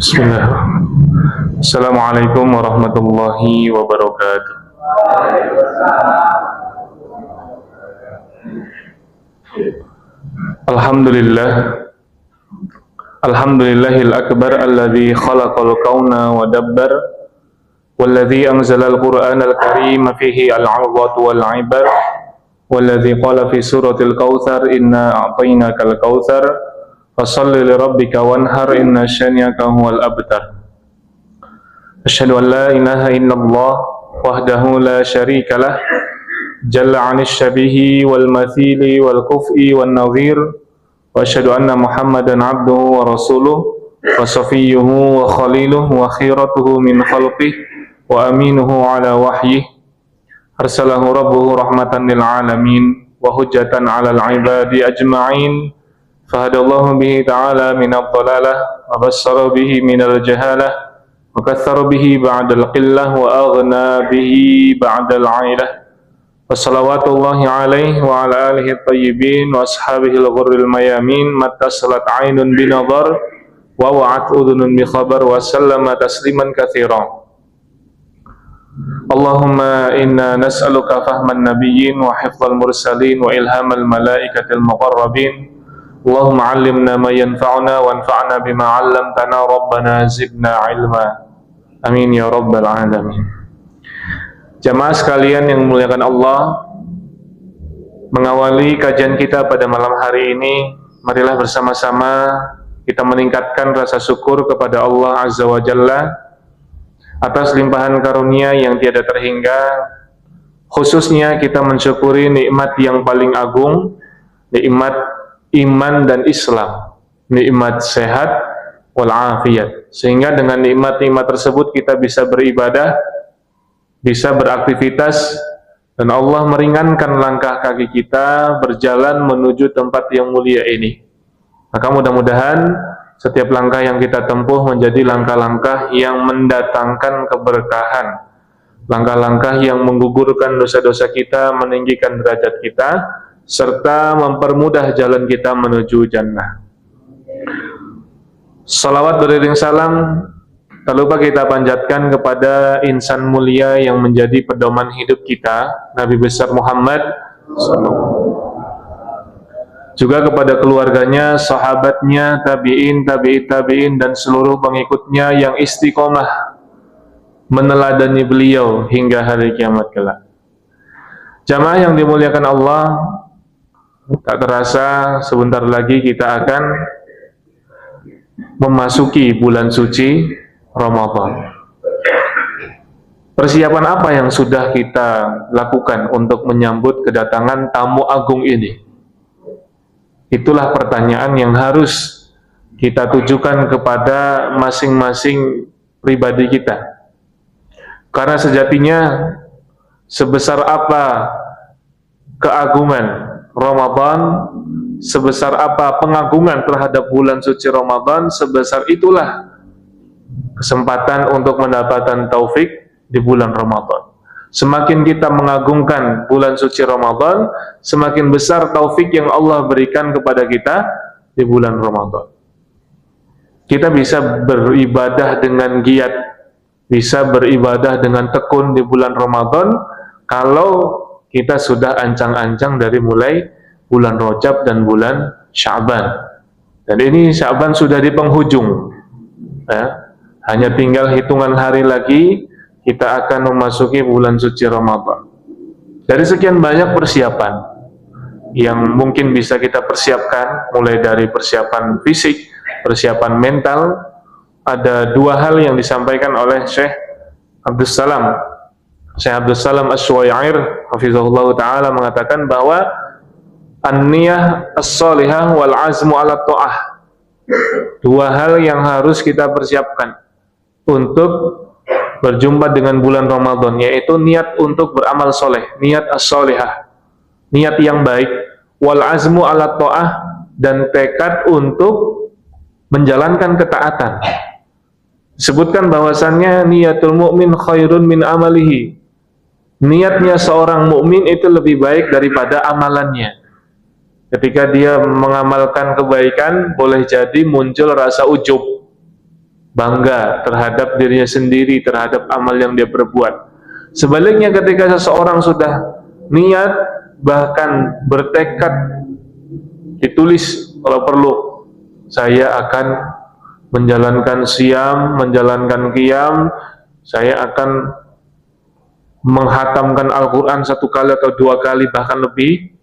Bismillahirrahmanirrahim. Assalamualaikum warahmatullahi wabarakatuh. Alhamdulillah. Alhamdulillahil akbar alladzi khalaqal kauna wa dabbar walladzi anzalal qur'anal karim fihi al-'idhat wal 'ibar walladzi qala fi suratil kautsar inna a'tainakal kautsar fasalli li rabbika wanhar inna syani'aka huwal abtar. Asyhadu an la ilaha illallah wahdahu la syarika lah jalla 'anil syabihi wal mathili wal kufi wan nadhir wa asyhadu anna Muhammadan 'abduhu wa rasuluhu wa safiyyuhu wa khaliluhu wa khiratuhu min khalqihi wa aminuhu 'ala wahyihi arsalahu rabbuhu rahmatan lil 'alamin wa hujjatan 'alal 'ibadi ajma'in. Fahadallahu bihi ta'ala minad dhalalah wa bassara bihi minal jahalah wa kaththara bihi ba'dal qillah wa aghna bihi ba'dal 'ailah. Wassalawatullahi alaihi wa ala alihi at-tayyibin wa ashabihi al-ghurril mayamin mattasalat 'ainun binadhar wa wa'at udhunun bi khabar wa sallama tasliman katsiran. Allahumma inna nas'aluka fahman nabiyyin wa hifdzal mursalin wa ilhamal malaikatil muqarrabin. Allahumma 'allimna ma yanfa'una wanfa'na bima 'allamtana rabbana zidna 'ilma. Amin ya rabbal alamin. Jamaah sekalian yang memuliakan Allah, mengawali kajian kita pada malam hari ini, marilah bersama-sama kita meningkatkan rasa syukur kepada Allah Azza wa Jalla atas limpahan karunia yang tiada terhingga. Khususnya kita mensyukuri nikmat yang paling agung, nikmat iman dan Islam, nikmat sehat wal afiyat, sehingga dengan nikmat-nikmat tersebut kita bisa beribadah, bisa beraktivitas, dan Allah meringankan langkah kaki kita berjalan menuju tempat yang mulia ini. Maka mudah-mudahan setiap langkah yang kita tempuh menjadi langkah-langkah yang mendatangkan keberkahan, langkah-langkah yang menggugurkan dosa-dosa kita, meninggikan derajat kita, serta mempermudah jalan kita menuju jannah. Salawat beriring salam tak lupa kita panjatkan kepada insan mulia yang menjadi pedoman hidup kita, Nabi besar Muhammad, juga kepada keluarganya, sahabatnya, tabi'in, tabi'in, dan seluruh pengikutnya yang istiqomah meneladani beliau hingga hari kiamat kelak. Jamaah yang dimuliakan Allah, tak terasa sebentar lagi kita akan memasuki bulan suci Ramadan. Persiapan apa yang sudah kita lakukan untuk menyambut kedatangan tamu agung ini? Itulah pertanyaan yang harus kita tujukan kepada masing-masing pribadi kita. Karena sejatinya sebesar apa keagungan Ramadan, sebesar apa pengagungan terhadap bulan suci Ramadan, sebesar itulah kesempatan untuk mendapatkan taufik di bulan Ramadan. Semakin kita mengagungkan bulan suci Ramadan, semakin besar taufik yang Allah berikan kepada kita di bulan Ramadan. Kita bisa beribadah dengan giat, bisa beribadah dengan tekun di bulan Ramadan kalau kita sudah ancang-ancang dari mulai bulan Rajab dan bulan Sya'ban. Dan ini Sya'ban sudah di penghujung, ya. Hanya tinggal hitungan hari lagi kita akan memasuki bulan suci Ramadan. Dari sekian banyak persiapan yang mungkin bisa kita persiapkan, mulai dari persiapan fisik, persiapan mental, ada dua hal yang disampaikan oleh Syekh Abdul Salam Asy-Syuwair hafizahullah ta'ala, mengatakan bahwa an-niyah as-salihah wal azmu ala ta'ah, dua hal yang harus kita persiapkan untuk berjumpa dengan bulan Ramadan, yaitu niat untuk beramal soleh, niat as-salihah, niat yang baik, wal azmu ala ta'ah, dan tekad untuk menjalankan ketaatan. Disebutkan bahwasannya niatul mu'min khairun min amalihi, niatnya seorang mukmin itu lebih baik daripada amalannya. Ketika dia mengamalkan kebaikan, boleh jadi muncul rasa ujub, bangga terhadap dirinya sendiri, terhadap amal yang dia perbuat. Sebaliknya ketika seseorang sudah niat, bahkan bertekad, ditulis kalau perlu, saya akan menjalankan siam, menjalankan qiyam, saya akan menghatamkan Al-Quran 1 kali atau 2 kali bahkan lebih,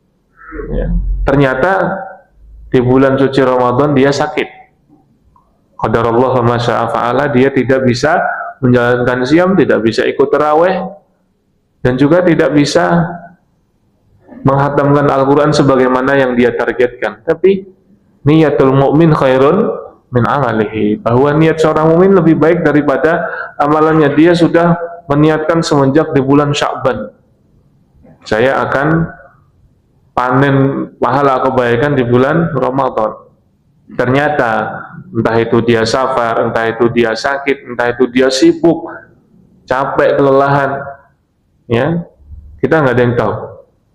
ya. Ternyata di bulan suci Ramadan dia sakit, qadarullah wa ma syaa fa'ala, dia tidak bisa menjalankan siam, tidak bisa ikut tarawih, dan juga tidak bisa menghatamkan Al-Quran sebagaimana yang dia targetkan. Tapi niyatul mukmin khairun min amalihi, bahwa niat seorang mukmin lebih baik daripada amalannya. Dia sudah meniatkan semenjak di bulan Sya'ban, saya akan panen pahala kebaikan di bulan Ramadan. Ternyata entah itu dia safar, entah itu dia sakit, entah itu dia sibuk, capek, kelelahan, ya, kita nggak ada yang tahu,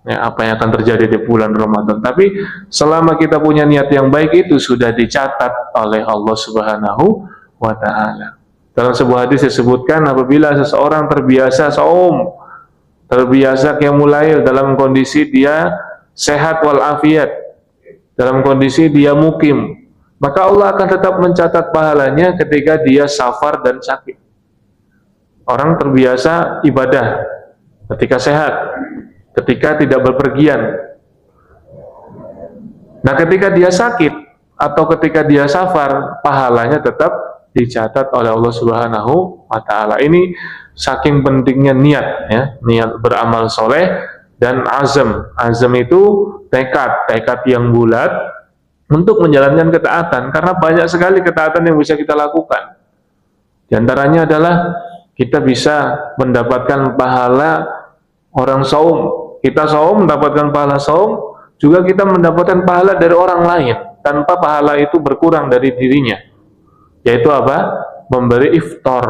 ya, apa yang akan terjadi di bulan Ramadan. Tapi selama kita punya niat yang baik, itu sudah dicatat oleh Allah Subhanahu wa Ta'ala. Dalam sebuah hadis disebutkan, apabila seseorang terbiasa saum, terbiasa qiyamul lail dalam kondisi dia sehat walafiat, dalam kondisi dia mukim, maka Allah akan tetap mencatat pahalanya ketika dia safar dan sakit. Orang terbiasa ibadah ketika sehat, ketika tidak berpergian. Nah, ketika dia sakit atau ketika dia safar, pahalanya tetap dicatat oleh Allah Subhanahu wa Ta'ala. Ini saking pentingnya niat, ya, niat beramal soleh dan azam. Azam itu tekad yang bulat untuk menjalankan ketaatan, karena banyak sekali ketaatan yang bisa kita lakukan. Di antaranya adalah kita bisa mendapatkan pahala orang saum. Kita saum mendapatkan pahala saum, juga kita mendapatkan pahala dari orang lain tanpa pahala itu berkurang dari dirinya. Yaitu apa? Memberi iftar.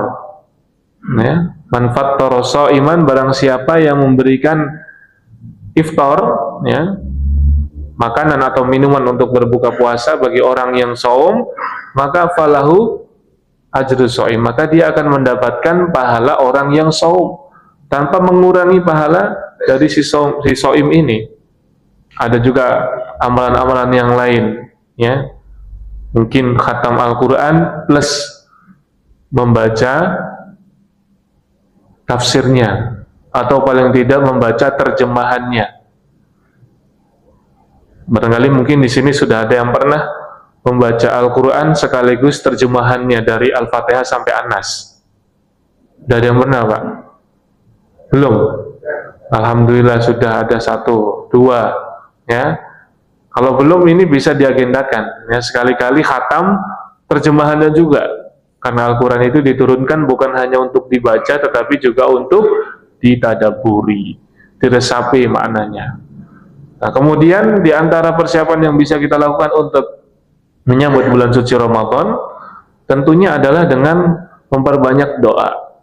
Ya, man fattara shaiman, barang siapa yang memberikan iftar, ya, makanan atau minuman untuk berbuka puasa bagi orang yang saum, maka falahu ajru shaim, maka dia akan mendapatkan pahala orang yang saum tanpa mengurangi pahala dari si saim ini. Ada juga amalan-amalan yang lain, ya, mungkin khatam Al-Quran plus membaca tafsirnya, atau paling tidak membaca terjemahannya. Barangkali mungkin di sini sudah ada yang pernah membaca Al-Quran sekaligus terjemahannya dari Al-Fatihah sampai An-Nas. Sudah ada yang pernah, Pak? Belum? Alhamdulillah sudah ada 1, 2, ya. Kalau belum, ini bisa diagendakan, ya, sekali-kali khatam terjemahannya juga, karena Al-Quran itu diturunkan bukan hanya untuk dibaca, tetapi juga untuk ditadaburi, diresapi maknanya. Nah, kemudian di antara persiapan yang bisa kita lakukan untuk menyambut bulan suci Ramadan, tentunya adalah dengan memperbanyak doa.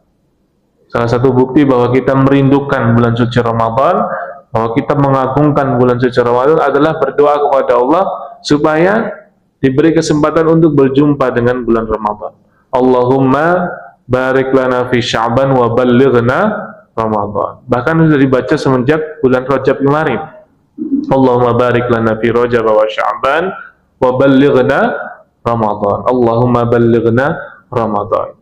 Salah satu bukti bahwa kita merindukan bulan suci Ramadan, bahwa kita mengagungkan bulan suci Ramadan, adalah berdoa kepada Allah supaya diberi kesempatan untuk berjumpa dengan bulan Ramadan. Allahumma barik lana fi Sya'ban wa ballighna Ramadan. Bahkan sudah dibaca semenjak bulan Rajab kemarin. Allahumma barik lana fi Rajab wa Sya'ban wa ballighna Ramadan. Allahumma ballighna Ramadan.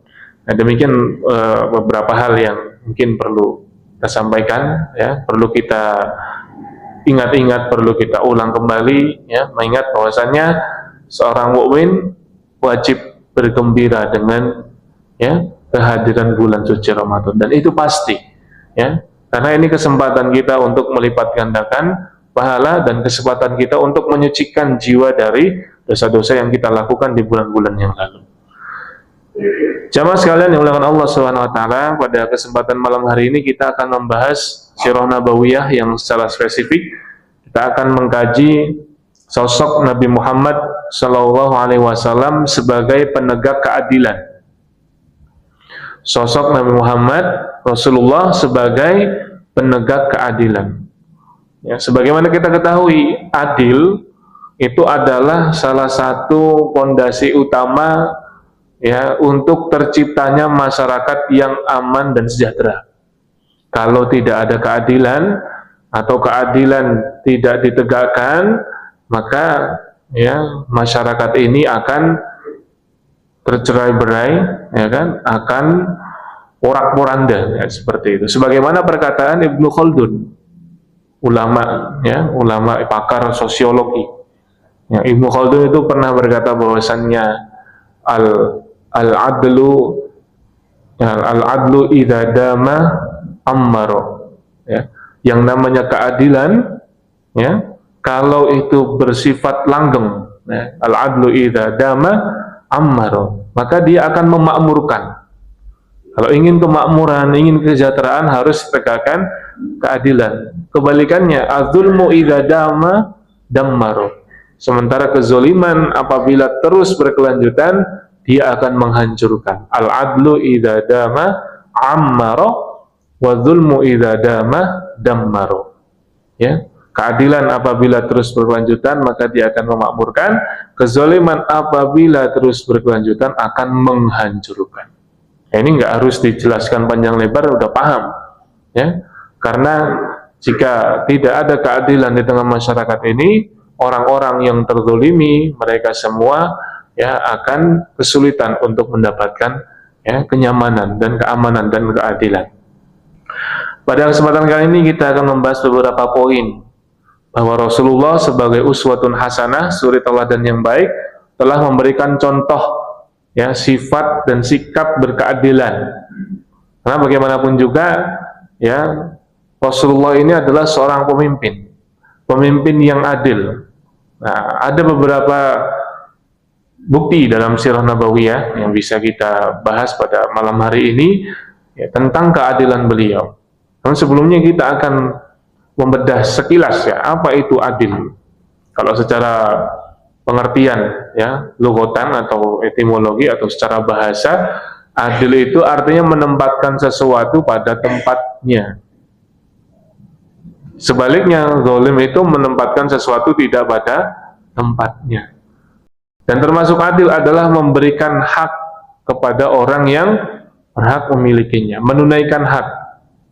Nah, demikian beberapa hal yang mungkin perlu kita sampaikan, ya, perlu kita ingat-ingat, perlu kita ulang kembali, ya, mengingat bahwasannya seorang mukmin wajib bergembira dengan, ya, kehadiran bulan suci Ramadan, dan itu pasti, ya, karena ini kesempatan kita untuk melipat gandakan pahala dan kesempatan kita untuk menyucikan jiwa dari dosa-dosa yang kita lakukan di bulan-bulan yang lalu. Jamaah sekalian yang dimuliakan Allah Subhanahu wa Ta'ala, pada kesempatan malam hari ini kita akan membahas sirah nabawiyah yang secara spesifik. Kita akan mengkaji sosok Nabi Muhammad Sallallahu Alaihi Wasallam sebagai penegak keadilan. Sosok Nabi Muhammad Rasulullah sebagai penegak keadilan. Ya, sebagaimana kita ketahui, adil itu adalah salah satu pondasi utama ya untuk terciptanya masyarakat yang aman dan sejahtera. Kalau tidak ada keadilan atau keadilan tidak ditegakkan, maka ya masyarakat ini akan tercerai-berai, ya kan, akan porak-poranda, ya, seperti itu. Sebagaimana perkataan Ibnu Khaldun, ulama, ya, ulama pakar sosiologi. Ya, Ibnu Khaldun itu pernah berkata bahwasannya al-adlu idza dama ammaro, ya. Yang namanya keadilan, ya, kalau itu bersifat langgeng, ya, al-adlu idza dama ammaro, maka dia akan memakmurkan. Kalau ingin kemakmuran, ingin kesejahteraan, harus tegakkan keadilan. Kebalikannya, az-zulmu idza dama dammaro. Sementara kezoliman apabila terus berkelanjutan, dia akan menghancurkan. Al-adlu idza dama ammaro wa zulmu idza dama dammaro. Ya, keadilan apabila terus berkelanjutan maka dia akan memakmurkan, kezoliman apabila terus berkelanjutan akan menghancurkan. Ya, ini nggak harus dijelaskan panjang lebar, udah paham, ya. Karena jika tidak ada keadilan di tengah masyarakat ini, orang-orang yang terzolimi, mereka semua ya akan kesulitan untuk mendapatkan ya kenyamanan dan keamanan dan keadilan. Pada kesempatan kali ini kita akan membahas beberapa poin bahwa Rasulullah sebagai uswatun hasanah, suri teladan yang baik, telah memberikan contoh ya sifat dan sikap berkeadilan. Karena bagaimanapun juga ya Rasulullah ini adalah seorang pemimpin yang adil. Nah, ada beberapa bukti dalam sirah nabawiyah yang bisa kita bahas pada malam hari ini ya, tentang keadilan beliau. Namun sebelumnya kita akan membedah sekilas ya apa itu adil. Kalau secara pengertian ya lughatan atau etimologi atau secara bahasa, adil itu artinya menempatkan sesuatu pada tempatnya. Sebaliknya, zalim itu menempatkan sesuatu tidak pada tempatnya. Dan termasuk adil adalah memberikan hak kepada orang yang berhak memilikinya, menunaikan hak.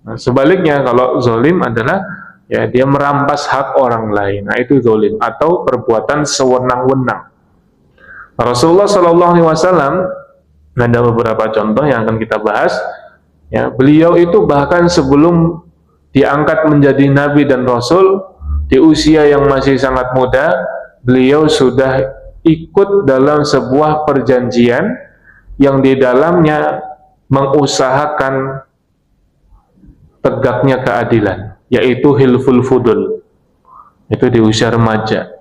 Nah, sebaliknya, kalau zalim adalah ya dia merampas hak orang lain. Nah, itu zalim atau perbuatan sewenang-wenang. Rasulullah SAW ada beberapa contoh yang akan kita bahas. Ya, beliau itu bahkan sebelum diangkat menjadi nabi dan rasul di usia yang masih sangat muda, beliau sudah ikut dalam sebuah perjanjian yang di dalamnya mengusahakan tegaknya keadilan, yaitu hilful fudul. Itu di usia remaja.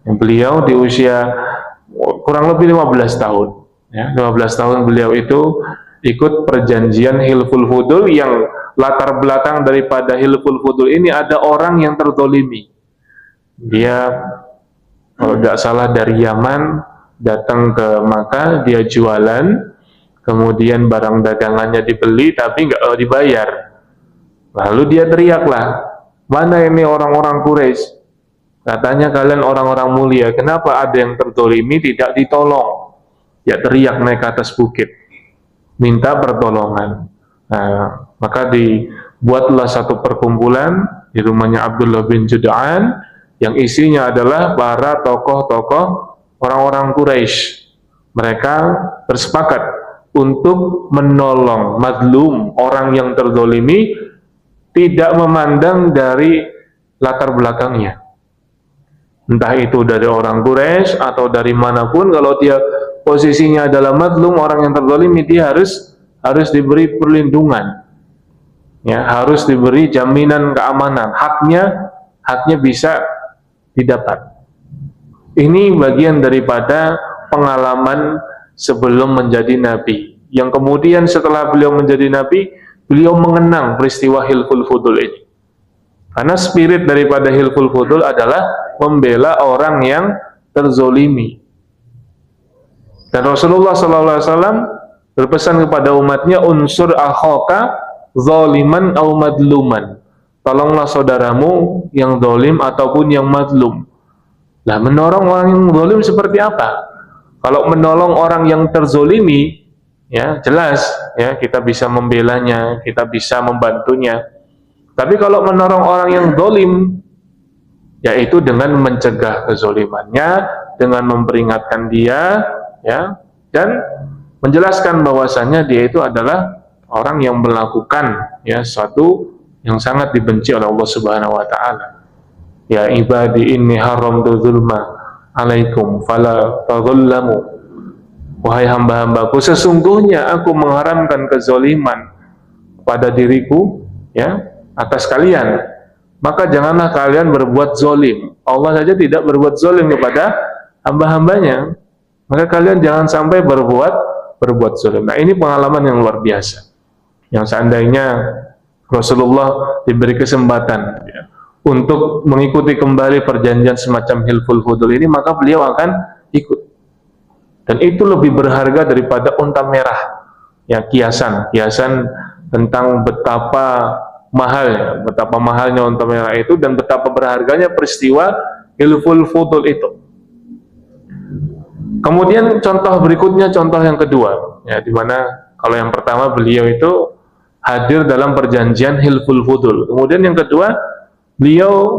Beliau di usia kurang lebih 15 tahun. Ya, 15 tahun beliau itu ikut perjanjian hilful fudul yang latar belakang daripada hilful fudul ini ada orang yang terzolimi. Dia kalau tidak salah dari Yaman datang ke Makkah, dia jualan, kemudian barang dagangannya dibeli tapi nggak dibayar. Lalu dia teriaklah, mana ini orang-orang Quraisy? Katanya kalian orang-orang mulia, kenapa ada yang terzolimi tidak ditolong? Ya teriak naik ke atas bukit, minta pertolongan. Nah, maka dibuatlah satu perkumpulan di rumahnya Abdullah bin Jud'an yang isinya adalah para tokoh-tokoh orang-orang Quraisy. Mereka bersepakat untuk menolong mazlum, orang yang terzolimi, tidak memandang dari latar belakangnya. Entah itu dari orang Quraisy atau dari manapun, kalau dia posisinya adalah mazlum, orang yang terzolimi, dia harus diberi perlindungan, ya, harus diberi jaminan keamanan, haknya bisa didapat. Ini bagian daripada pengalaman sebelum menjadi nabi, yang kemudian setelah beliau menjadi nabi, beliau mengenang peristiwa hilful fudul ini. Karena spirit daripada hilful fudul adalah membela orang yang terzolimi. Dan Rasulullah SAW berpesan kepada umatnya, unsur akhaka zaliman au madluman. Tolonglah saudaramu yang zalim ataupun yang madlum. Lah, menolong orang yang zalim seperti apa? Kalau menolong orang yang terzolimi, ya jelas ya kita bisa membelanya, kita bisa membantunya. Tapi kalau menolong orang yang dolim, yaitu dengan mencegah kezolimannya, dengan memperingatkan dia, ya, dan menjelaskan bahwasannya dia itu adalah orang yang melakukan ya sesuatu yang sangat dibenci oleh Allah Subhanahu wa taala. Ya ibadi inni haramtu dzulma alaikum fala tadzallamu. Wahai hamba-hambaku, sesungguhnya aku mengharamkan kezaliman pada diriku ya atas kalian, maka janganlah kalian berbuat zalim. Allah saja tidak berbuat zalim kepada hamba-hambanya, maka kalian jangan sampai berbuat zalim. Nah, ini pengalaman yang luar biasa, yang seandainya Rasulullah diberi kesempatan ya, untuk mengikuti kembali perjanjian semacam Hilful Fudul ini, maka beliau akan ikut. Dan itu lebih berharga daripada unta merah. Ya, kiasan tentang betapa mahalnya unta merah itu, dan betapa berharganya peristiwa Hilful Fudul itu. Kemudian contoh berikutnya, contoh yang kedua, ya, dimana kalau yang pertama beliau itu hadir dalam perjanjian Hilful Fudul. Kemudian yang kedua, beliau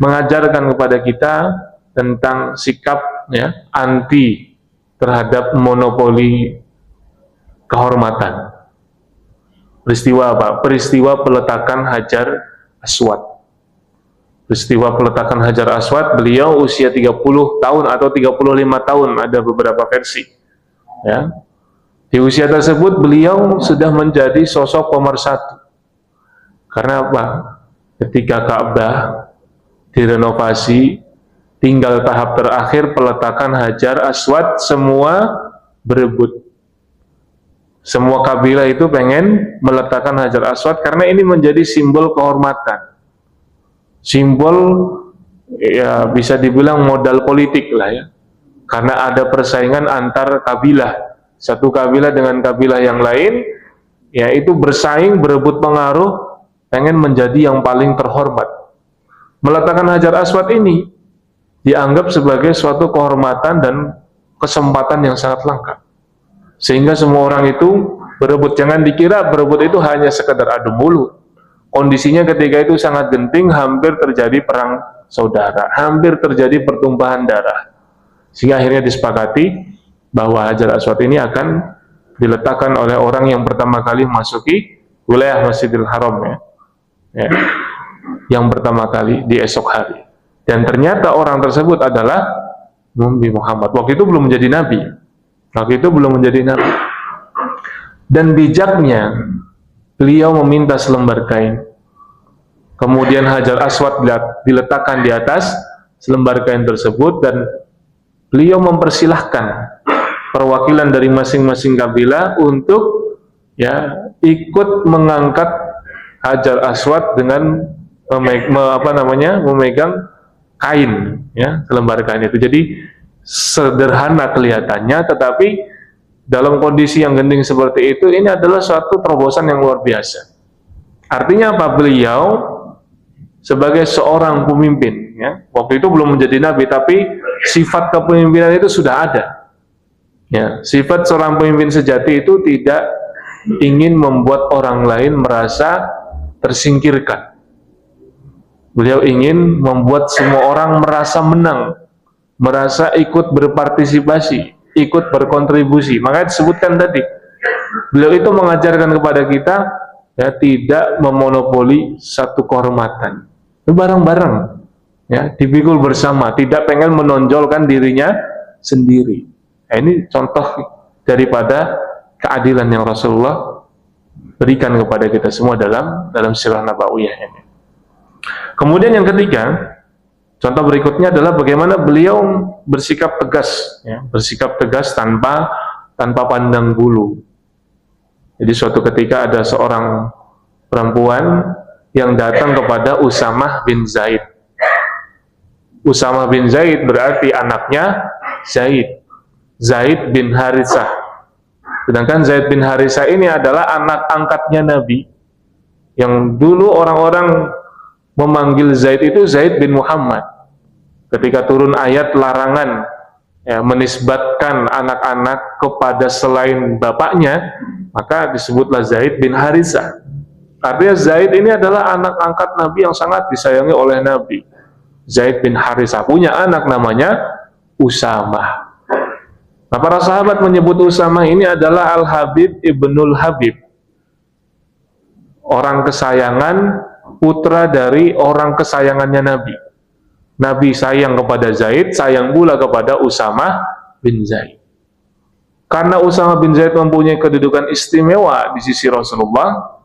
mengajarkan kepada kita tentang sikap ya, anti terhadap monopoli kehormatan. Peristiwa apa? Peristiwa peletakan Hajar Aswad. Peristiwa peletakan Hajar Aswad, beliau usia 30 tahun atau 35 tahun, ada beberapa versi. Ya. Di usia tersebut beliau sudah menjadi sosok pemersatu. Karena apa? Ketika Ka'bah direnovasi, tinggal tahap terakhir peletakan Hajar Aswad, semua berebut. Semua kabilah itu pengen meletakkan Hajar Aswad karena ini menjadi simbol kehormatan. Simbol ya bisa dibilang modal politik lah ya. Karena ada persaingan antar kabilah. Satu kabilah dengan kabilah yang lain, yaitu bersaing, berebut pengaruh, pengen menjadi yang paling terhormat. Meletakkan Hajar Aswad ini dianggap sebagai suatu kehormatan dan kesempatan yang sangat langka, sehingga semua orang itu berebut. Jangan dikira berebut itu hanya sekedar adu mulut. Kondisinya ketika itu sangat genting, hampir terjadi perang saudara, hampir terjadi pertumpahan darah, sehingga akhirnya disepakati bahwa Hajar Aswad ini akan diletakkan oleh orang yang pertama kali masuki wilayah Masjidil Haram ya, yang pertama kali di esok hari. Dan ternyata orang tersebut adalah Nabi Muhammad. Waktu itu belum menjadi nabi. Dan bijaknya beliau meminta selembar kain. Kemudian Hajar Aswad diletakkan di atas selembar kain tersebut, dan beliau mempersilahkan perwakilan dari masing-masing kabilah untuk ya ikut mengangkat Hajar Aswad dengan memegang kain ya, selembar kain itu. Jadi sederhana kelihatannya, tetapi dalam kondisi yang genting seperti itu, ini adalah suatu terobosan yang luar biasa. Artinya apa? Beliau sebagai seorang pemimpin ya, waktu itu belum menjadi nabi, tapi sifat kepemimpinan itu sudah ada ya. Sifat seorang pemimpin sejati itu tidak ingin membuat orang lain merasa tersingkirkan. Beliau ingin membuat semua orang merasa menang, merasa ikut berpartisipasi, ikut berkontribusi. Makanya disebutkan tadi, beliau itu mengajarkan kepada kita ya, tidak memonopoli satu kehormatan. Bareng-bareng ya, dipikul bersama, tidak pengen menonjolkan dirinya sendiri. Nah, ini contoh daripada keadilan yang Rasulullah berikan kepada kita semua dalam sirah nabawiyah ini. Kemudian yang ketiga, contoh berikutnya adalah bagaimana beliau bersikap tegas ya, bersikap tegas tanpa pandang bulu. Jadi suatu ketika ada seorang perempuan yang datang kepada Usamah bin Zaid. Usamah bin Zaid berarti anaknya Zaid bin Haritsah. Sedangkan Zaid bin Haritsah ini adalah anak angkatnya Nabi, yang dulu orang-orang memanggil Zaid itu Zaid bin Muhammad. Ketika turun ayat larangan ya, menisbatkan anak-anak kepada selain bapaknya, maka disebutlah Zaid bin Harithah. Artinya Zaid ini adalah anak angkat Nabi yang sangat disayangi oleh Nabi. Zaid bin Harithah punya anak namanya Usamah. Nah, para sahabat menyebut Usamah ini adalah Al-Habib Ibnul Habib, orang kesayangan, putra dari orang kesayangannya Nabi. Nabi sayang kepada Zaid, sayang pula kepada Usamah bin Zaid. Karena Usamah bin Zaid mempunyai kedudukan istimewa di sisi Rasulullah,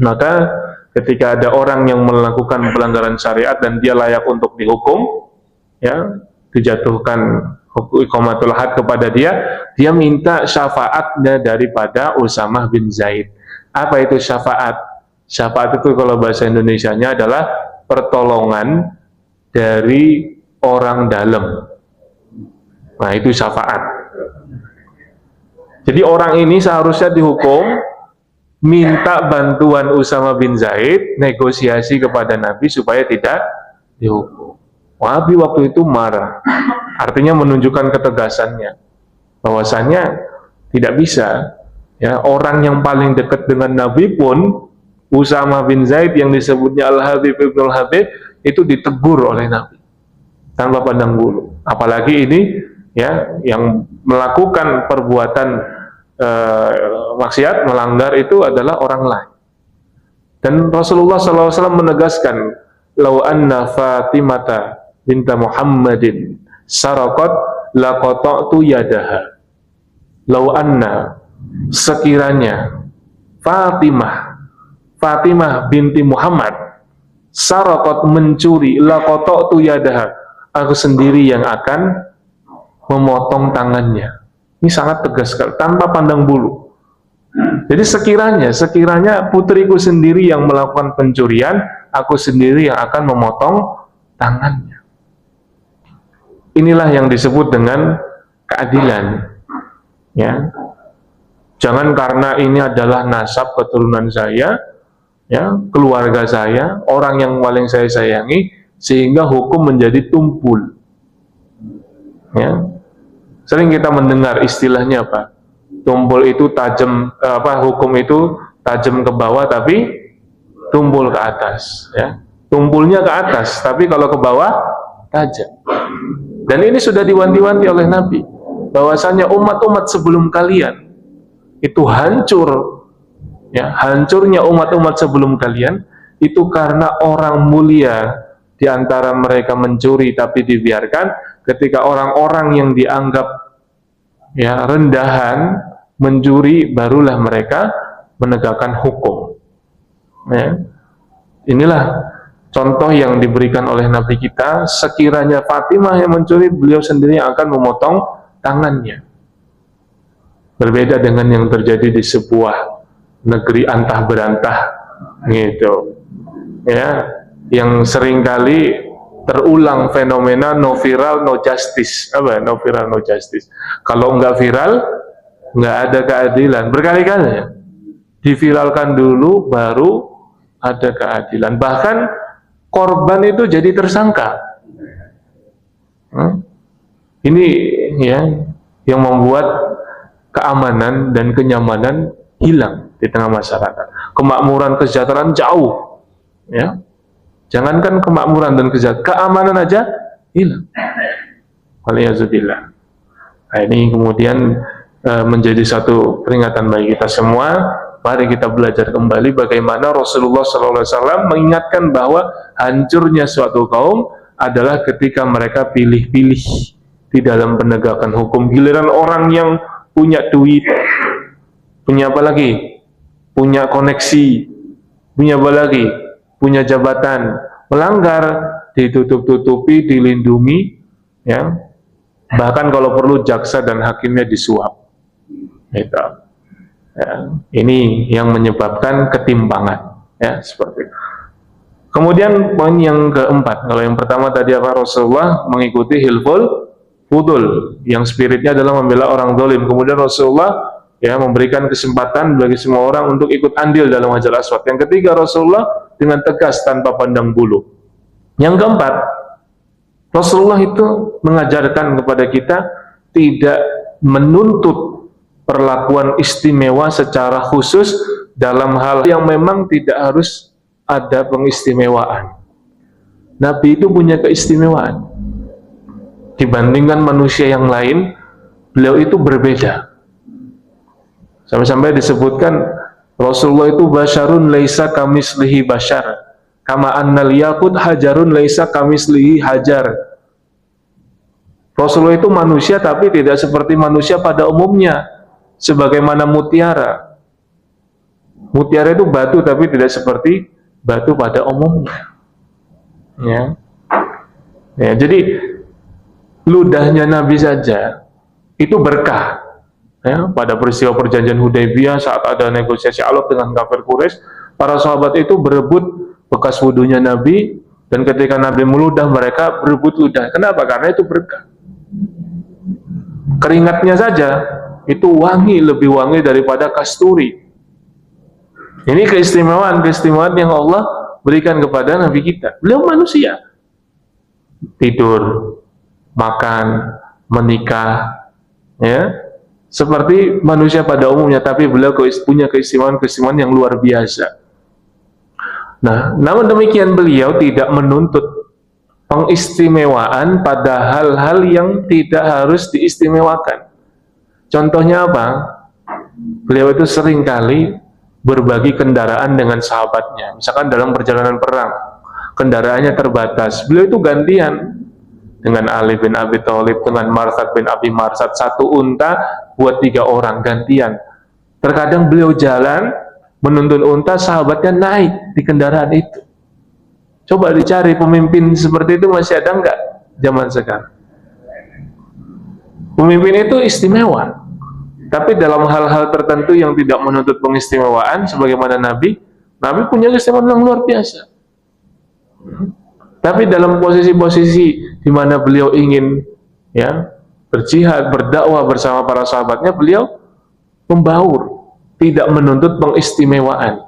maka ketika ada orang yang melakukan pelanggaran syariat dan dia layak untuk dihukum, ya, dijatuhkan iqamatul had kepada dia, dia minta syafaatnya daripada Usamah bin Zaid. Apa itu syafaat? Syafaat itu kalau bahasa Indonesianya adalah pertolongan dari orang dalam. Nah, itu syafaat. Jadi orang ini seharusnya dihukum, minta bantuan Usamah bin Zaid, negosiasi kepada Nabi supaya tidak dihukum. Nabi waktu itu marah, artinya menunjukkan ketegasannya, bahwasannya tidak bisa, ya, orang yang paling dekat dengan Nabi pun, Usamah bin Zaid yang disebutnya Al-Habib Ibnul Habib, itu ditegur oleh Nabi tanpa pandang bulu. Apalagi ini, ya, yang melakukan perbuatan maksiat, melanggar itu adalah orang lain. Dan Rasulullah SAW menegaskan, "Lau anna Fatimata binta Muhammadin saraqat laqata'tu yadaha." Lau anna, sekiranya Fatimah binti Muhammad saraqat, mencuri, laqata'tu yadaha, aku sendiri yang akan memotong tangannya. Ini sangat tegas sekali, tanpa pandang bulu. Jadi sekiranya putriku sendiri yang melakukan pencurian, aku sendiri yang akan memotong tangannya. Inilah yang disebut dengan keadilan. Ya, jangan karena ini adalah nasab keturunan saya, ya, keluarga saya, orang yang paling saya sayangi, sehingga hukum menjadi tumpul. Ya, sering kita mendengar istilahnya apa? Tumpul itu tajam, hukum itu tajam ke bawah tapi tumpul ke atas, ya. Tumpulnya ke atas, tapi kalau ke bawah tajam. Dan ini sudah diwanti-wanti oleh Nabi, bahwasanya umat-umat sebelum kalian itu hancur, ya, hancurnya umat-umat sebelum kalian itu karena orang mulia di antara mereka mencuri tapi dibiarkan, ketika orang-orang yang dianggap, ya, rendahan mencuri, barulah mereka menegakkan hukum. Ya. Inilah contoh yang diberikan oleh Nabi kita, sekiranya Fatimah yang mencuri, beliau sendiri yang akan memotong tangannya. Berbeda dengan yang terjadi di sebuah negeri antah berantah, gitu, ya, yang seringkali terulang fenomena no viral no justice. Apa no viral no justice? Kalau nggak viral, nggak ada keadilan. Berkali-kali, ya, diviralkan dulu baru ada keadilan. Bahkan korban itu jadi tersangka. Ini, ya, yang membuat keamanan dan kenyamanan hilang di tengah masyarakat. Kemakmuran, kesejahteraan jauh, ya. Jangankan kemakmuran dan kesejahteraan, keamanan aja hilang. Waliyazubillah. Nah, ini kemudian menjadi satu peringatan bagi kita semua. Mari kita belajar kembali bagaimana Rasulullah SAW mengingatkan bahwa hancurnya suatu kaum adalah ketika mereka pilih-pilih di dalam penegakan hukum. Giliran orang yang punya duit, punya apa lagi? Punya koneksi, punya apa lagi? Punya jabatan, melanggar, ditutup-tutupi, dilindungi, ya. Bahkan kalau perlu jaksa dan hakimnya disuap. Gitu. Ya, ini yang menyebabkan ketimpangan, ya, seperti itu. Kemudian poin yang keempat, kalau yang pertama tadi apa, Rasulullah mengikuti hilful fudul, yang spiritnya adalah membela orang zalim. Kemudian Rasulullah, ya, memberikan kesempatan bagi semua orang untuk ikut andil dalam Hajar Aswad. Yang ketiga, Rasulullah dengan tegas tanpa pandang bulu. Yang keempat, Rasulullah itu mengajarkan kepada kita tidak menuntut perlakuan istimewa secara khusus dalam hal yang memang tidak harus ada pengistimewaan. Nabi itu punya keistimewaan dibandingkan manusia yang lain. Beliau itu berbeda. Sampai-sampai disebutkan Rasulullah itu basyarun laisa kamislihi basyar, kama annal yaqut hajarun laisa kamislihi hajar. Rasulullah itu manusia tapi tidak seperti manusia pada umumnya, sebagaimana mutiara. Mutiara itu batu tapi tidak seperti batu pada umumnya. Ya, jadi ludahnya Nabi saja itu berkah. Ya, pada peristiwa perjanjian Hudaybiyah saat ada negosiasi alok dengan kafir Quraisy, para sahabat itu berebut bekas wudunya Nabi, dan ketika Nabi meludah mereka berebut ludah. Kenapa? Karena itu berkah. Keringatnya saja itu wangi, lebih wangi daripada kasturi. Ini keistimewaan yang Allah berikan kepada Nabi kita. Beliau manusia, tidur, makan, menikah, ya, seperti manusia pada umumnya, tapi beliau punya keistimewaan yang luar biasa. Nah, namun demikian beliau tidak menuntut pengistimewaan pada hal-hal yang tidak harus diistimewakan. Contohnya apa? Beliau itu seringkali berbagi kendaraan dengan sahabatnya. Misalkan dalam perjalanan perang, kendaraannya terbatas, beliau itu gantian dengan Ali bin Abi Thalib, dengan Marsad bin Abi Marsad, satu unta buat 3 orang, gantian. Terkadang beliau jalan menuntun unta, sahabatnya naik di kendaraan itu. Coba dicari pemimpin seperti itu masih ada enggak zaman sekarang? Pemimpin itu istimewa, tapi dalam hal-hal tertentu yang tidak menuntut pengistimewaan, sebagaimana Nabi punya keistimewaan yang luar biasa. Tapi dalam posisi-posisi di mana beliau ingin, ya, berjihad, berdakwah bersama para sahabatnya, beliau membaur, tidak menuntut pengistimewaan.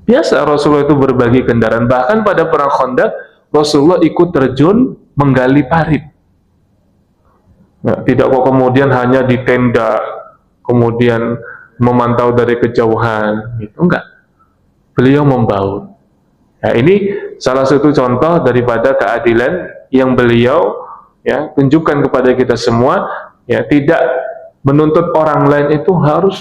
Biasa Rasulullah itu berbagi kendaraan. Bahkan pada perang Khandaq, Rasulullah ikut terjun menggali parit. Nah, tidak kok kemudian hanya di tenda, kemudian memantau dari kejauhan, gitu. Enggak. Beliau membaur. Nah, ini salah satu contoh daripada keadilan yang beliau, ya, tunjukkan kepada kita semua, ya, tidak menuntut orang lain itu harus,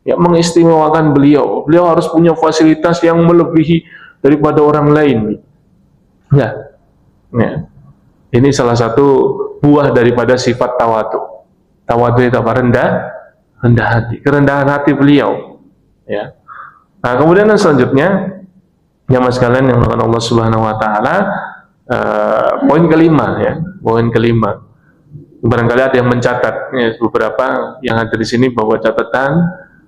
ya, mengistimewakan beliau. Beliau harus punya fasilitas yang melebihi daripada orang lain. Enggak. Ya. Ini salah satu buah daripada sifat tawadu. Tawadu itu apa? Rendah hati. Kerendahan hati beliau. Ya. Nah, kemudian yang selanjutnya, jamaah sekalian yang dimuliakan Allah Subhanahu Wa Taala, poin kelima, ya, poin kelima. Barangkali ada yang mencatat, ya, beberapa yang ada di sini bawa catatan.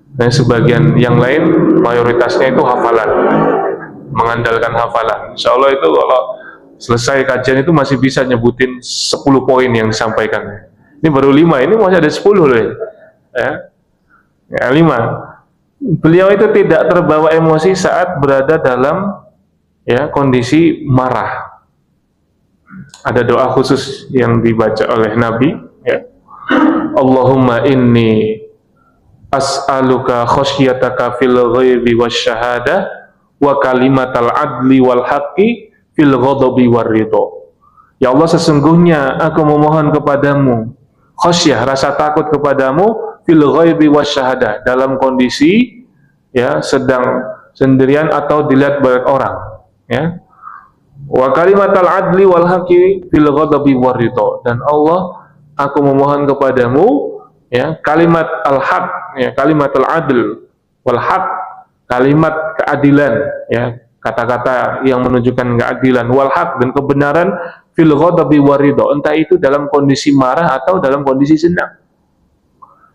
Dan sebagian yang lain mayoritasnya itu hafalan, mengandalkan hafalan. Insya Allah itu kalau selesai kajian itu masih bisa nyebutin 10 poin yang disampaikan. Ini baru 5, ini masih ada 10 loh, ya. Ya, 5. Beliau itu tidak terbawa emosi saat berada dalam, ya, kondisi marah. Ada doa khusus yang dibaca oleh Nabi, ya. Allahumma inni as'aluka khasyataka fil ghaibi wasyahadah wa kalimatal adli wal haqqi fil ghadabi war ridho. Ya Allah, sesungguhnya aku memohon kepadamu khasyah, rasa takut kepadamu, fil ghaibi wasyahadah, dalam kondisi, ya, sedang sendirian atau dilihat banyak orang, ya. Wa kalimatal adli wal haqqi fil ghadabi war ridho, dan Allah, aku memohon kepadamu, ya, kalimat al-haq, ya, kalimat al-adl wal haq, kalimat keadilan, ya, kata-kata yang menunjukkan keadilan, wal haq, dan kebenaran, fil ghadabi war ridho, entah itu dalam kondisi marah atau dalam kondisi senang.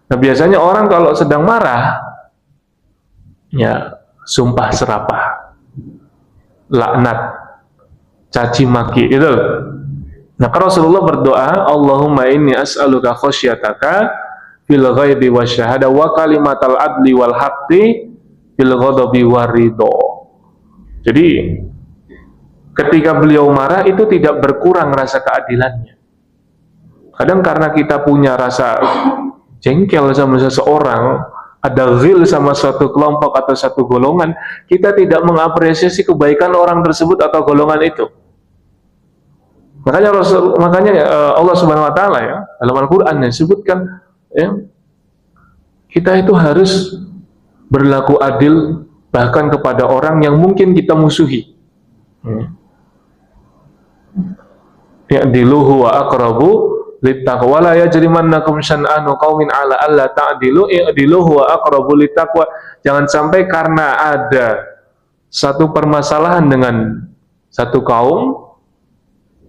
Nah, biasanya orang kalau sedang marah, ya, sumpah serapah, laknat, caci maki, itu. Nah, Rasulullah berdoa, Allahumma inni as'aluka khasyataka fil ghaibi wasyahada wa kalimatal adli wal haqqi fil ghadabi war ridho. Jadi ketika beliau marah itu tidak berkurang rasa keadilannya. Kadang karena kita punya rasa jengkel sama seseorang, ada ghil sama suatu kelompok atau satu golongan, kita tidak mengapresiasi kebaikan orang tersebut atau golongan itu. Makanya Allah Subhanahu wa taala ya, dalam Al-Qur'an disebutkan ya, kita itu harus berlaku adil bahkan kepada orang yang mungkin kita musuhi. Ya'diluhu wa aqrabu littaqwa la yajrimannakum syan'anu qaumin 'ala alla ta'dilu i'diluhu wa aqrabu littaqwa. Jangan sampai karena ada satu permasalahan dengan satu kaum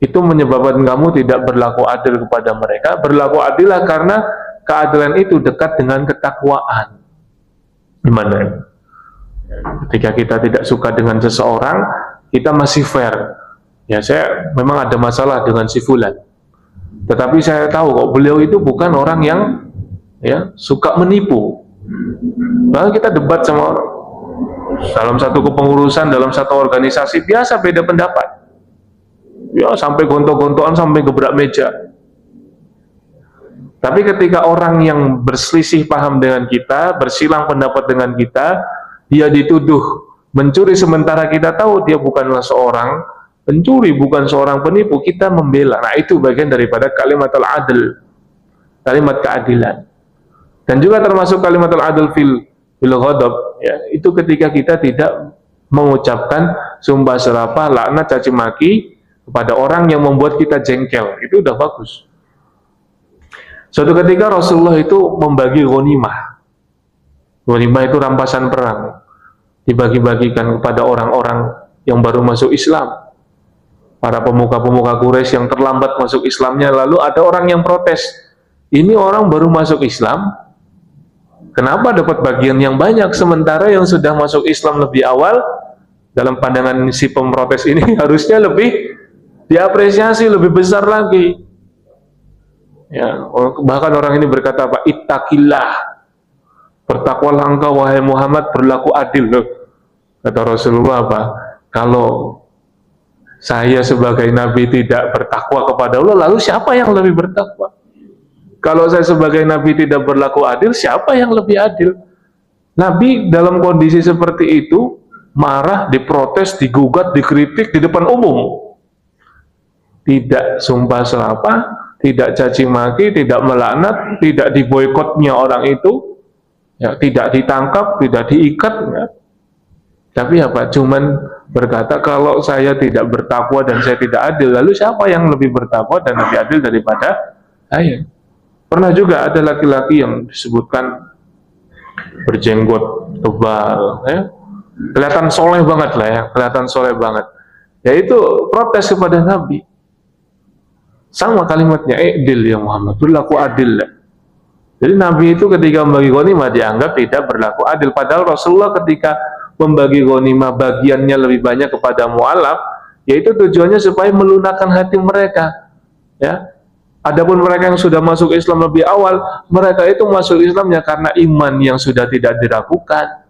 itu menyebabkan kamu tidak berlaku adil kepada mereka. Berlaku adillah karena keadilan itu dekat dengan ketakwaan. Gimana? Ketika kita tidak suka dengan seseorang, kita masih fair. Ya, saya memang ada masalah dengan si fulan. Tetapi saya tahu kok beliau itu bukan orang yang ya suka menipu. Lalu kita debat sama orang dalam satu kepengurusan, dalam satu organisasi, biasa beda pendapat. Ya, sampai gontok-gontokan, sampai gebrak meja. Tapi ketika orang yang berselisih paham dengan kita, bersilang pendapat dengan kita, dia dituduh mencuri sementara kita tahu dia bukanlah seorang pencuri, bukan seorang penipu, kita membela. Nah, itu bagian daripada kalimatul adl, kalimat keadilan. Dan juga termasuk kalimatul adl fil ghadab, ya, itu ketika kita tidak mengucapkan sumpah serapah, laknat, caci maki kepada orang yang membuat kita jengkel. Itu udah bagus. Suatu ketika Rasulullah itu membagi ghanimah. Ghanimah itu rampasan perang, dibagi-bagikan kepada orang-orang yang baru masuk Islam, para pemuka-pemuka Quraisy yang terlambat masuk Islamnya. Lalu ada orang yang protes, ini orang baru masuk Islam, kenapa dapat bagian yang banyak, sementara yang sudah masuk Islam lebih awal, dalam pandangan si pemprotes ini harusnya lebih diapresiasi, lebih besar lagi. Ya, bahkan orang ini berkata apa? Ittaqillah, bertakwalah engkau wahai Muhammad, berlaku adil. Loh, kata Rasulullah apa? Kalau saya sebagai Nabi tidak bertakwa kepada Allah, lalu siapa yang lebih bertakwa? Kalau saya sebagai Nabi tidak berlaku adil, siapa yang lebih adil? Nabi dalam kondisi seperti itu marah, diprotes, digugat, dikritik di depan umum. Tidak sumpah serapah, tidak caci maki, tidak melaknat, tidak diboikotnya orang itu, ya, tidak ditangkap, tidak diikat, ya. Tapi apa? Cuman berkata, kalau saya tidak bertakwa dan saya tidak adil, lalu siapa yang lebih bertakwa dan lebih adil daripada saya? Pernah juga ada laki-laki yang disebutkan berjenggot tebal, ya, kelihatan soleh banget lah ya, kelihatan soleh banget. Yaitu protes kepada Nabi. Sama kalimatnya, adil ya Muhammad, berlaku adil. Jadi Nabi itu ketika membagi ghanimah dianggap tidak berlaku adil. Padahal Rasulullah ketika membagi ghanimah bagiannya lebih banyak kepada mu'alaf, yaitu tujuannya supaya melunakkan hati mereka. Ya, adapun mereka yang sudah masuk Islam lebih awal, mereka itu masuk Islamnya karena iman yang sudah tidak diragukan.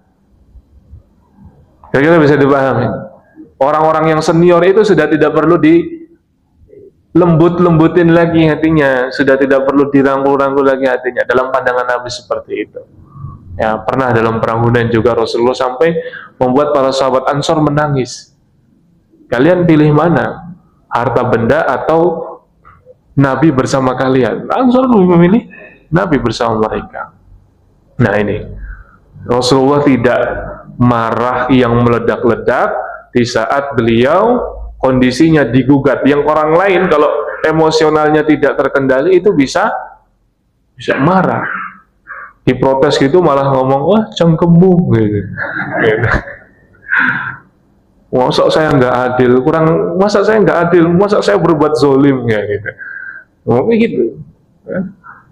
Kira-kira bisa dipahami. Orang-orang yang senior itu sudah tidak perlu lembut-lembutin lagi hatinya, sudah tidak perlu dirangkul-rangkul lagi hatinya. Dalam pandangan Nabi seperti itu. Ya, pernah dalam perang Hunain juga Rasulullah sampai membuat para sahabat Ansor menangis. Kalian pilih mana? Harta benda atau Nabi bersama kalian? Ansor lebih memilih Nabi bersama mereka. Nah ini, Rasulullah tidak marah yang meledak-ledak di saat beliau kondisinya digugat. Yang orang lain kalau emosionalnya tidak terkendali itu bisa marah, diprotes gitu, malah ngomong wah cengkemu gitu. Masa saya nggak adil, masa saya nggak adil, masa saya berbuat zolim ya gitu. Ngomong gitu.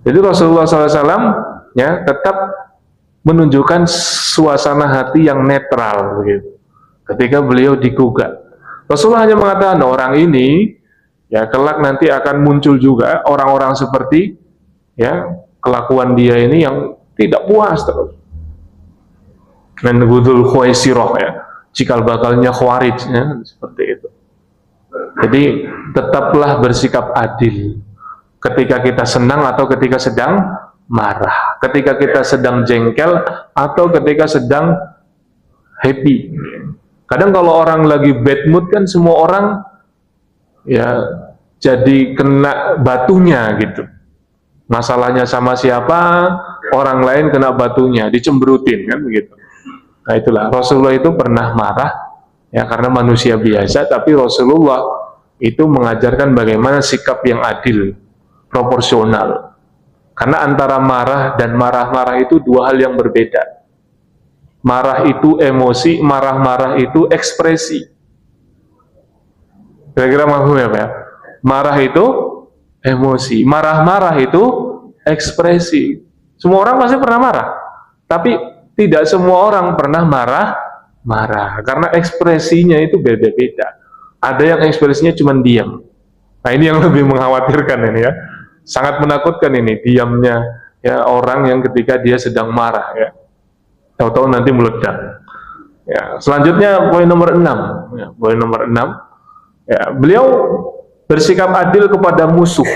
Jadi Rasulullah SAW ya tetap menunjukkan suasana hati yang netral begitu. Ketika beliau digugat, Rasulullah hanya mengatakan orang ini ya kelak nanti akan muncul juga orang-orang seperti ya kelakuan dia ini yang tidak puas terus. Dan Ghudul Khuwaisirah ya, cikal bakalnya Khawarij ya, seperti itu. Jadi tetaplah bersikap adil. ketika kita senang atau ketika sedang marah, ketika kita sedang jengkel atau ketika sedang happy. Kadang kalau orang lagi bad mood kan semua orang ya jadi kena batunya gitu. Masalahnya sama siapa, orang lain kena batunya, dicemberutin kan begitu. Nah itulah, Rasulullah itu pernah marah ya karena manusia biasa, tapi Rasulullah itu mengajarkan bagaimana sikap yang adil, proporsional. Karena antara marah dan marah-marah itu dua hal yang berbeda. Marah itu emosi, marah-marah itu ekspresi. Kira-kira mampu ya Pak ya? Marah itu emosi, marah-marah itu ekspresi. Semua orang pasti pernah marah, tapi tidak semua orang pernah marah, karena ekspresinya itu beda-beda. Ada yang ekspresinya cuma diam. Nah ini yang lebih mengkhawatirkan ini ya, sangat menakutkan ini diamnya ya orang yang ketika dia sedang marah ya, tahu-tahu nanti meledak. Ya, selanjutnya poin nomor 6. Ya, poin nomor 6. Ya, beliau bersikap adil kepada musuh.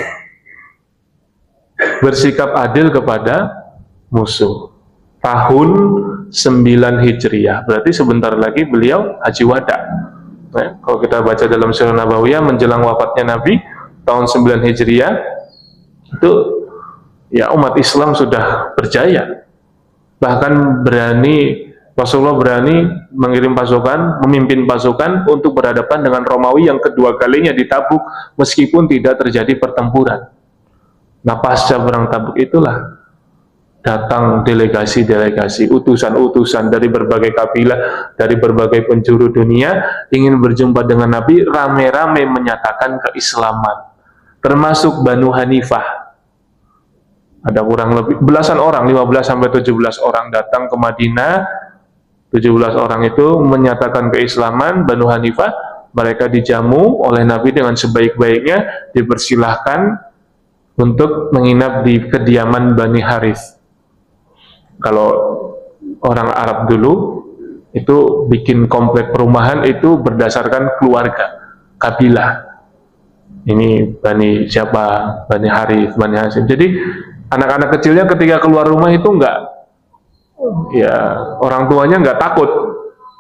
Bersikap adil kepada musuh. Tahun 9 Hijriah. Berarti sebentar lagi beliau haji wada. Ya, kalau kita baca dalam Sirah Nabawiyah menjelang wafatnya Nabi tahun 9 Hijriah itu ya umat Islam sudah berjaya. Bahkan Rasulullah berani mengirim pasukan, memimpin pasukan untuk berhadapan dengan Romawi yang kedua kalinya di Tabuk meskipun tidak terjadi pertempuran. Nah pasca perang Tabuk itulah datang delegasi-delegasi, utusan-utusan dari berbagai kabilah, dari berbagai penjuru dunia ingin berjumpa dengan Nabi, rame-rame menyatakan keislaman, termasuk Banu Hanifah. Ada kurang lebih belasan orang, 15-17 orang datang ke Madinah. 17 orang itu menyatakan keislaman, Banu Hanifah. Mereka dijamu oleh Nabi dengan sebaik-baiknya, dipersilahkan untuk menginap di kediaman Bani Harith. Kalau orang Arab dulu itu bikin komplek perumahan itu berdasarkan keluarga, kabilah. Ini Bani siapa, Bani Harith, Bani Hasim. Jadi anak-anak kecilnya ketika keluar rumah itu ya orang tuanya nggak takut,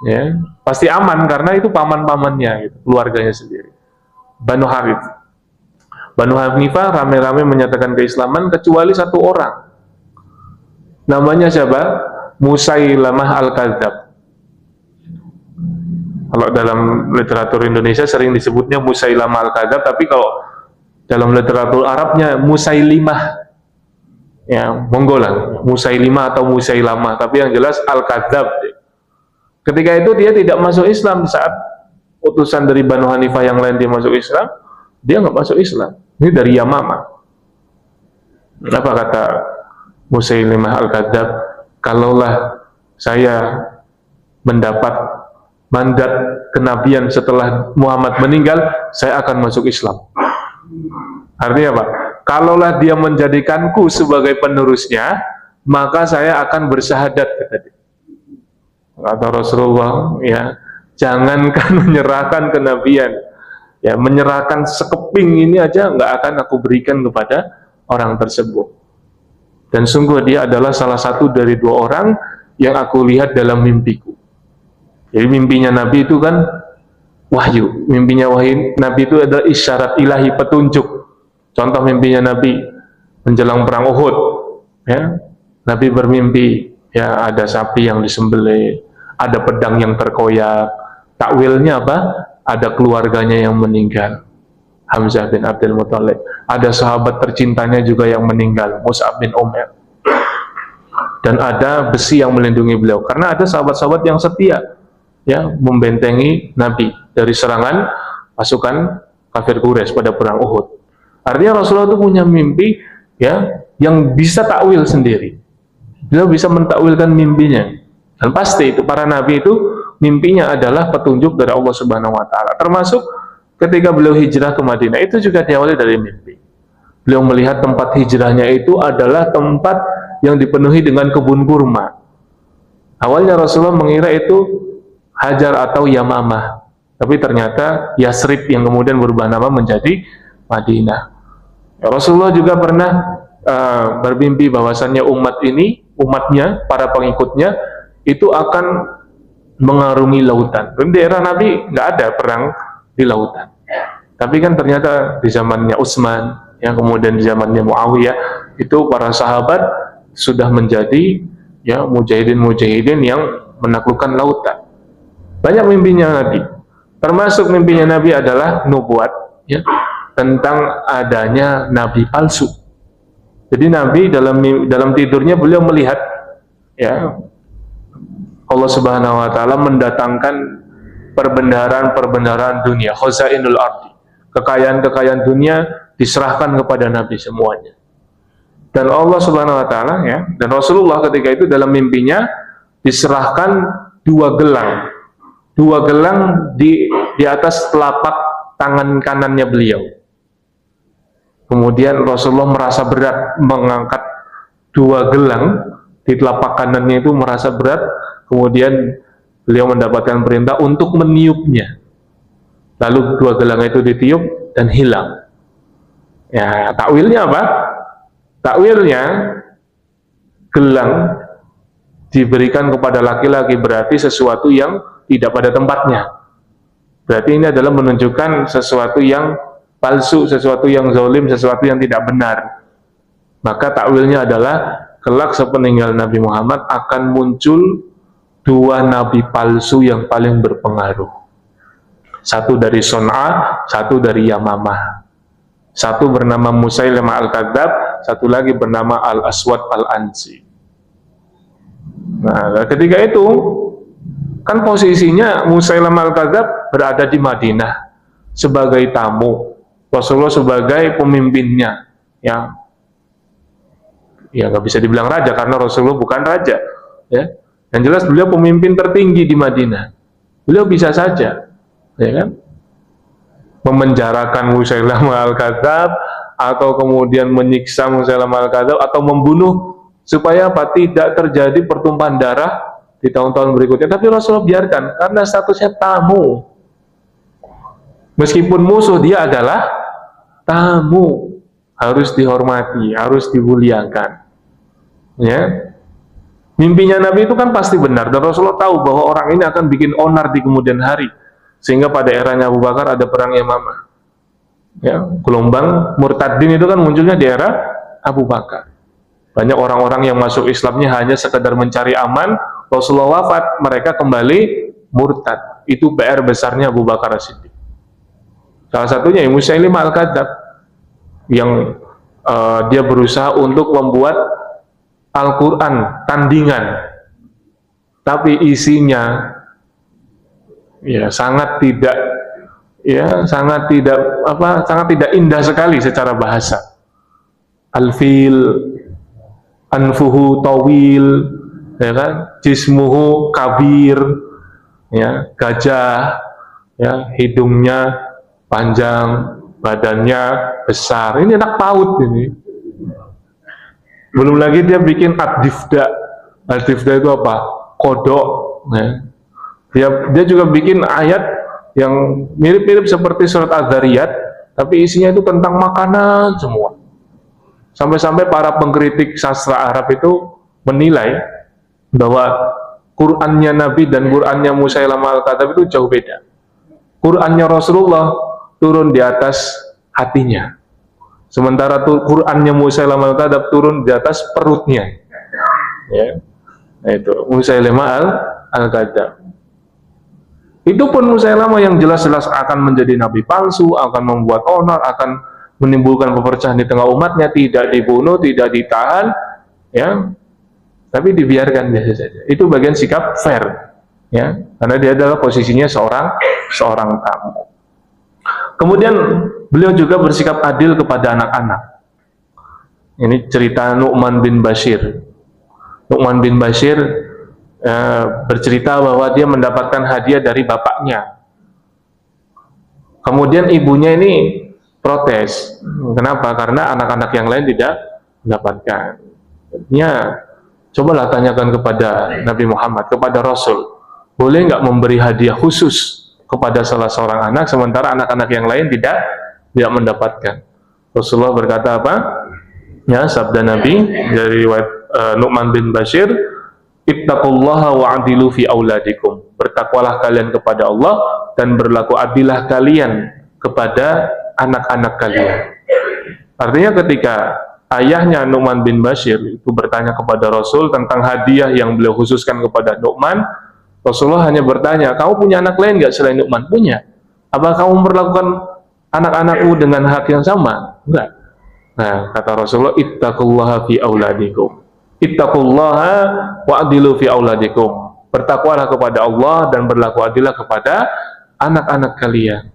ya pasti aman karena itu paman-pamannya, gitu, keluarganya sendiri. Banu Harith, Banu Hanifah rame-rame menyatakan keislaman kecuali satu orang. Namanya siapa? Musailamah Al-Kadzab. Kalau dalam literatur Indonesia sering disebutnya Musailamah Al-Kadzab, tapi kalau dalam literatur Arabnya Musailimah. Ya, monggo lah, Musailimah atau Musailamah, tapi yang jelas Al-Kadzab. Ketika itu dia tidak masuk Islam. Saat utusan dari Banu Hanifah yang lain dia masuk Islam, dia nggak masuk Islam. Ini dari Yamamah. Apa kata Musailimah Al-Kadzab? Kalaulah saya mendapat mandat kenabian setelah Muhammad meninggal, saya akan masuk Islam. Artinya apa? Kalaulah dia menjadikanku sebagai penerusnya, maka saya akan bersyahadat, kata dia. Kata Rasulullah, ya, jangankan menyerahkan kenabian, ya, menyerahkan sekeping ini aja nggak akan aku berikan kepada orang tersebut. Dan sungguh dia adalah salah satu dari 2 orang yang aku lihat dalam mimpiku. Jadi mimpinya Nabi itu kan wahyu. Mimpinya wahyu Nabi itu adalah isyarat ilahi, petunjuk. Contoh mimpinya Nabi menjelang perang Uhud, ya, Nabi bermimpi, ya, ada sapi yang disembelih, ada pedang yang terkoyak. Takwilnya apa? Ada keluarganya yang meninggal, Hamzah bin Abdul Muthalib. Ada sahabat tercintanya juga yang meninggal, Mus'ab bin Umair. Dan ada besi yang melindungi beliau, karena ada sahabat-sahabat yang setia, ya, membentengi Nabi dari serangan pasukan kafir Quraisy pada perang Uhud. Artinya Rasulullah itu punya mimpi, ya, yang bisa takwil sendiri. Beliau bisa mentakwilkan mimpinya. Dan pasti itu para nabi itu mimpinya adalah petunjuk dari Allah Subhanahu wa taala. Termasuk ketika beliau hijrah ke Madinah, itu juga diawali dari mimpi. Beliau melihat tempat hijrahnya itu adalah tempat yang dipenuhi dengan kebun kurma. Awalnya Rasulullah mengira itu Hajar atau Yamamah, tapi ternyata Yasrib yang kemudian berubah nama menjadi Madinah. Rasulullah juga pernah bermimpi bahwasannya umatnya, para pengikutnya itu akan mengarungi lautan. Di era Nabi nggak ada perang di lautan. Tapi kan ternyata di zamannya Utsman, yang kemudian di zamannya Muawiyah, itu para sahabat sudah menjadi ya mujahidin yang menaklukkan lautan. Banyak mimpinya Nabi. Termasuk mimpinya Nabi adalah nubuat, ya, tentang adanya nabi palsu. Jadi Nabi dalam tidurnya beliau melihat, ya, Allah Subhanahu wa taala mendatangkan perbendaharaan dunia, khazainul ardi. Kekayaan-kekayaan dunia diserahkan kepada Nabi semuanya. Dan Allah Subhanahu wa taala, ya, dan Rasulullah ketika itu dalam mimpinya diserahkan dua gelang. Dua gelang di atas telapak tangan kanannya beliau. Kemudian Rasulullah merasa berat mengangkat dua gelang di telapak kanannya, itu merasa berat. Kemudian beliau mendapatkan perintah untuk meniupnya. Lalu dua gelang itu ditiup dan hilang. Ya, takwilnya apa? Takwilnya gelang diberikan kepada laki-laki berarti sesuatu yang tidak pada tempatnya. Berarti ini adalah menunjukkan sesuatu yang palsu, sesuatu yang zalim, sesuatu yang tidak benar. Maka takwilnya adalah kelak sepeninggal Nabi Muhammad akan muncul dua nabi palsu yang paling berpengaruh. Satu dari Son'a, satu dari Yamamah. Satu bernama Musailamah Al-Kadzab, satu lagi bernama Al-Aswad Al-Ansi. Nah, ketika itu kan posisinya Musailamah Al-Kadzab berada di Madinah sebagai tamu, Rasulullah sebagai pemimpinnya, ya nggak bisa dibilang raja karena Rasulullah bukan raja, ya. Yang jelas beliau pemimpin tertinggi di Madinah. Beliau bisa saja, ya kan, memenjarakan Musailamah Al-Kadzab atau kemudian menyiksa Musailamah Al-Kadzab atau membunuh supaya apa? Tidak terjadi pertumpahan darah di tahun-tahun berikutnya. Tapi Rasulullah biarkan karena statusnya tamu. Meskipun musuh, dia adalah tamu, harus dihormati, harus dimuliakan. Ya, mimpinya Nabi itu kan pasti benar, dan Rasulullah tahu bahwa orang ini akan bikin onar di kemudian hari, sehingga pada eranya Abu Bakar ada perang Yamamah. Ya, gelombang murtadin itu kan munculnya di era Abu Bakar. Banyak orang-orang yang masuk Islamnya hanya sekedar mencari aman. Rasulullah wafat, mereka kembali murtad. Itu PR besarnya Abu Bakar As-Siddiq. Salah satunya Musailimah Al-Kadzab, yang dia berusaha untuk membuat Al-Quran tandingan, tapi isinya ya sangat tidak indah sekali secara bahasa. Al-fil anfuhu tawil, ya kan, jismuhu kabir, ya, gajah, ya, hidungnya panjang, badannya besar. Ini anak PAUD ini. Belum lagi dia bikin ad-difda. Ad-difda itu apa? Kodok, ya. Dia juga bikin ayat yang mirip-mirip seperti surat Az-Zariyat, tapi isinya itu tentang makanan semua. Sampai-sampai para pengkritik sastra Arab itu menilai bahwa Qur'annya Nabi dan Qur'annya Musailamah Al-Kadzab itu jauh beda. Qur'annya Rasulullah turun di atas hatinya, sementara Qur'annya Musailamah Al-Kadzab turun di atas perutnya. Ya, nah itu Musailamah Al-Kadzab. Itu pun Musailamah yang jelas-jelas akan menjadi nabi palsu, akan membuat onar, akan menimbulkan pepercahan di tengah umatnya, tidak dibunuh, tidak ditahan, ya, tapi dibiarkan biasa saja. Itu bagian sikap fair, ya, karena dia adalah posisinya seorang tamu. Kemudian beliau juga bersikap adil kepada anak-anak. Ini cerita Nu'man bin Bashir. Nu'man bin Bashir bercerita bahwa dia mendapatkan hadiah dari bapaknya. Kemudian ibunya ini protes. Kenapa? Karena anak-anak yang lain tidak mendapatkan. Ya, cobalah tanyakan kepada Nabi Muhammad, kepada Rasul, boleh nggak memberi hadiah khusus kepada salah seorang anak, sementara anak-anak yang lain tidak mendapatkan. Rasulullah berkata apa? Ya, sabda Nabi dari riwayat Nu'man bin Bashir, ittaqullaha wa'adilu fi auladikum. Bertakwalah kalian kepada Allah dan berlaku adilah kalian kepada anak-anak kalian. Artinya ketika ayahnya Nu'man bin Bashir itu bertanya kepada Rasul tentang hadiah yang beliau khususkan kepada Nu'man, Rasulullah hanya bertanya, kamu punya anak lain nggak selain Nu'man? Punya. Apa kamu memperlakukan anak-anakmu dengan hak yang sama? Enggak. Nah, kata Rasulullah, ittaqullaha fi auladikum. Ittaqullaha wa'adilu fi auladikum. Bertakwalah kepada Allah dan berlaku adilah kepada anak-anak kalian.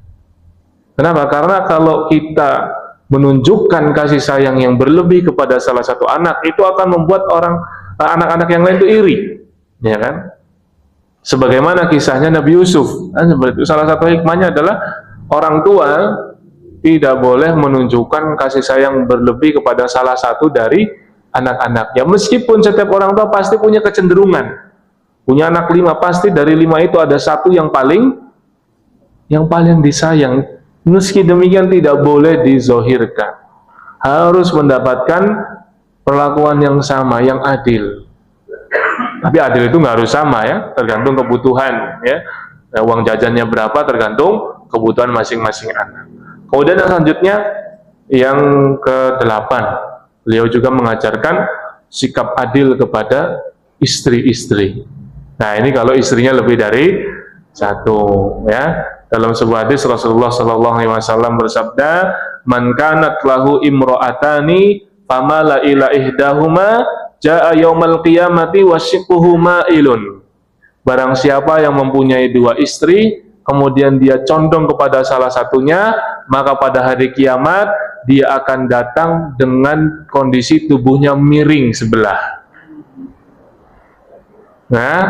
Kenapa? Karena kalau kita menunjukkan kasih sayang yang berlebih kepada salah satu anak, itu akan membuat anak-anak yang lain itu iri, ya kan? Sebagaimana kisahnya Nabi Yusuf. Salah satu hikmahnya adalah orang tua tidak boleh menunjukkan kasih sayang berlebih kepada salah satu dari anak-anaknya. Meskipun setiap orang tua pasti punya kecenderungan, punya anak 5, pasti dari 5 itu ada satu yang paling disayang. Meski demikian tidak boleh dizohirkan, harus mendapatkan perlakuan yang sama, yang adil. Tapi adil itu nggak harus sama ya, tergantung kebutuhan ya. Uang jajannya berapa tergantung kebutuhan masing-masing anak. Kemudian yang selanjutnya yang ke-8, beliau juga mengajarkan sikap adil kepada istri-istri. Nah ini kalau istrinya lebih dari satu ya. Dalam sebuah hadis Rasulullah Shallallahu Alaihi Wasallam bersabda, "Man kanat lahu imro'atani, famala ila ihdahuma, jaa yaumal qiyamati wasyiquhu ma'ilun." Barang siapa yang mempunyai 2 istri, kemudian dia condong kepada salah satunya, maka pada hari kiamat dia akan datang dengan kondisi tubuhnya miring sebelah. Nah,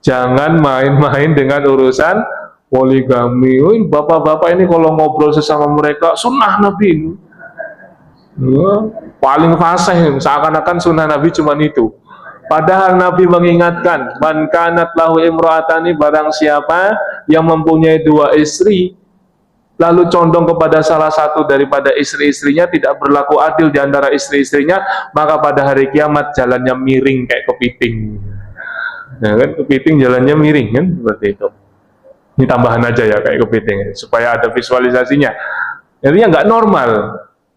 jangan main-main dengan urusan poligami. Bapak-bapak ini kalau ngobrol sesama mereka, sunnah Nabi ini paling fasih, seakan-akan sunnah Nabi cuma itu. Padahal Nabi mengingatkan, man kanat lahu imro'atani, barang siapa yang mempunyai 2 istri, lalu condong kepada salah satu daripada istri-istrinya, tidak berlaku adil di antara istri-istrinya, maka pada hari kiamat jalannya miring kayak kepiting. Ya kan, kepiting jalannya miring kan, seperti itu. Ini tambahan aja ya kayak kepiting, supaya ada visualisasinya. Jadinya nggak normal.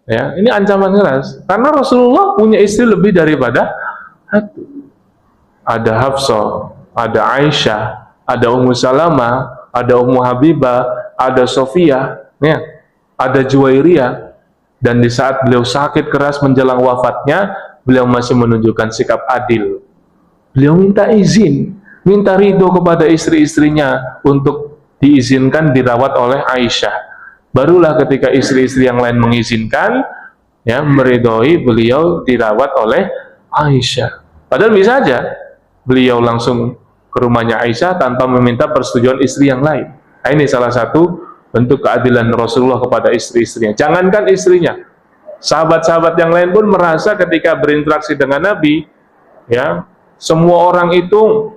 Ya, ini ancaman keras. Karena Rasulullah punya istri lebih daripada satu. Ada Hafsah, ada Aisyah, ada Ummu Salamah, ada Ummu Habibah, ada Sofia, ya, ada Juwairiyah. Dan di saat beliau sakit keras menjelang wafatnya, beliau masih menunjukkan sikap adil. Beliau minta izin, minta ridho kepada istri-istrinya untuk diizinkan dirawat oleh Aisyah. Barulah ketika istri-istri yang lain mengizinkan, ya, meridhoi beliau dirawat oleh Aisyah. Padahal bisa aja beliau langsung ke rumahnya Aisyah tanpa meminta persetujuan istri yang lain. Nah, ini salah satu bentuk keadilan Rasulullah kepada istri-istrinya. Jangankan istrinya, sahabat-sahabat yang lain pun merasa ketika berinteraksi dengan Nabi, ya, semua orang itu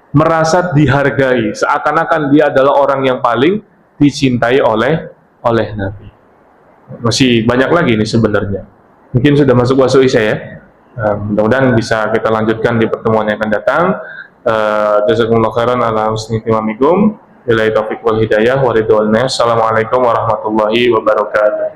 merasa dihargai, seakan-akan dia adalah orang yang paling dicintai oleh Nabi. Masih banyak lagi nih sebenarnya. Mungkin sudah masuk waktu Isya ya. Mudah-mudahan bisa kita lanjutkan di pertemuan yang akan datang. Jazakumullah khairan ala husni ihtimamikum. Billahi taufiq wal hidayah wa ridwan nas. Assalamualaikum warahmatullahi wabarakatuh.